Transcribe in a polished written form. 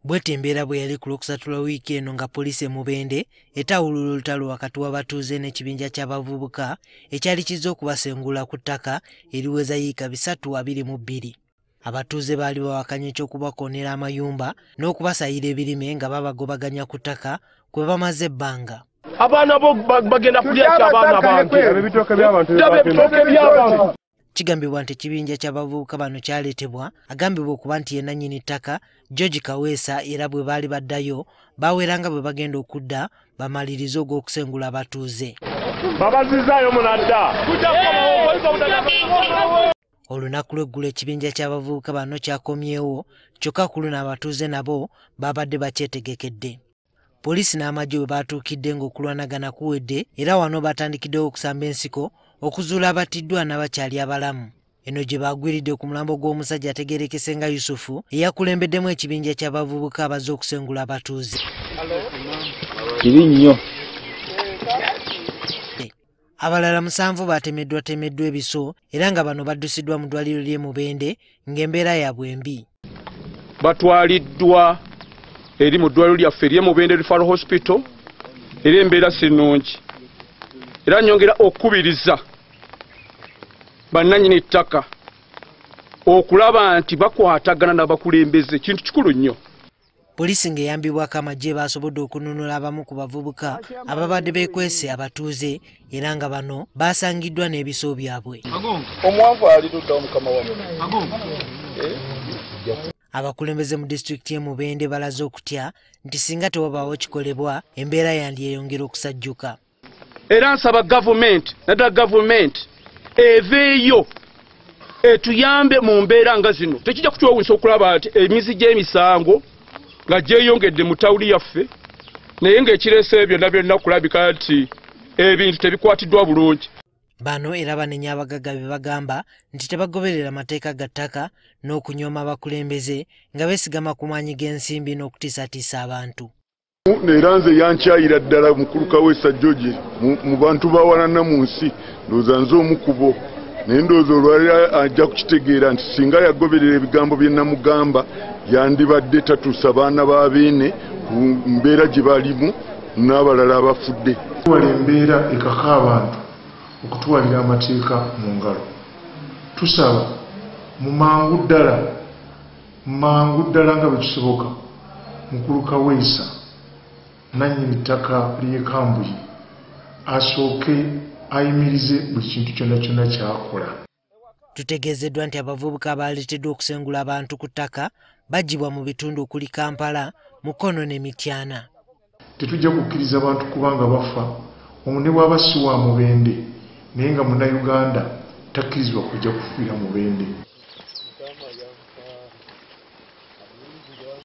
Bwete embeera bwe yali ku Lwokusatu lwa wiiki eno nga poliisi Mubende etawulula olutalo wakati w'abatuuze n'ekibinja ky'abavubuka ekyali kizze okubasengula ku ttaka eriweza yiika 322. Abatuuze baali bawakanya ekyokubakoonera amayumba n'okubasayira ebirime nga babagobaganya ku ttaka kwe bamaze ebbanga. Abaana bo bagenda kulya ky'abaana bange. Ebitooke by'abantu. Kigambibwa nti ekibinja ky'abavubuka bano kyaleetebwa agambibwa okuba nti ye nannyini ttaka George Kaweesa era bwe baali baddayo baaweranga bwe bagenda okudda bamalirize ogw'okusengula abatuuze. Babazizaayo munadda. Olunaku lw'eggulo ekibinja ky'abavubuka bano kyakomyewo kyokka ku luno abatuuze nabo baabadde bakyetegekedde. Poliisi n'amagye bwe baatuukidde ng'okulwanagana kuwedde era wano batandikiddewo okusamba ensiko okuzuula abattiddwa n'abakyali abalamu. Eno gye baagwiridde ku mulambo gw'omusajja ategeerekese nga Yusufu eyakulembeddemu ekibinja ky'abavubuka abazze okusengula abatuuze. Kibi nnyo. Abalala 7 batemeddwa ebiso era nga bano baddusiddwa mu ddwaliro ly'e Mubende ng'embeera yaabwe mbi. Batwaliddwa eri mu ddwaliro lyaffe ery'e Mubende Referral Hospital era embeera si nnungi. Era nyongera okubiriza bannannyini ttaka okulaba nti bakwatagana n'abakulembeze kintu kikulu nnyo. Poliisi ng'eyambibwako amagye baasobodde okununula abamu ku bavubuka ababadde beekwese abatuuze era nga bano baasangiddwa n'ebiso byabwe. Omwanvu ali tudda omukama wammwe. Abakulembeze mu disitulikiti y'e Mubende balaze okutya nti singa tewabaawo kikolebwa embeera yandiyeyongera okusajjuka. Era nsaba gavumenti naddala gavumenti eveeyo etuyambe mu mbeera nga zino. Tekijja kutwewuunyisa okulaba nti emizi gy'emisango nga gyeyongedde mu tawuli yaffe naye ng'ekireese byonna byonna kulabika nti ebintu tebikwatiddwa bulungi. Bano era banenya abagagga be bagamba nti tebagoberera mateeka ga ttaka n'okunyooma abakulembeze nga beesigama ku maanyi g'ensimbi n'okutiisatiisa abantu. Era nze yankyayira ddala mukulu Kaweesa George mu bantu bawanana mu nsi ndowooza nze omu ku bo naye ndowooza olwali ajja kukitegeera nti singa yagoberera ebigambo bye namugamba yandibadde tatuusa baana ba beene ku mbeera gye balimu n'abalala abafudde. Tuwala embeera ekaka abantu okutwalira amateeka mu ngalo. Tusaba mu mangu ddala nga bwe kisoboka mukulu Kaweesa nannyini ttaka ly'e Kambuyi asooke ayimirize buli kintu kyonna kyonna ky'akola. Tutegeezeddwa nti abavubuka abaaleeteddwa okusengula abantu ku ttaka baggyibwa mu bitundu okuli Kampala, Mukono ne Mityana. Tetujja kukkiriza bantu kubanga bafa omwo ne bw'aba si wa Mubende naye nga Munnayuganda takkirizibwa kujja kufiira Mubende.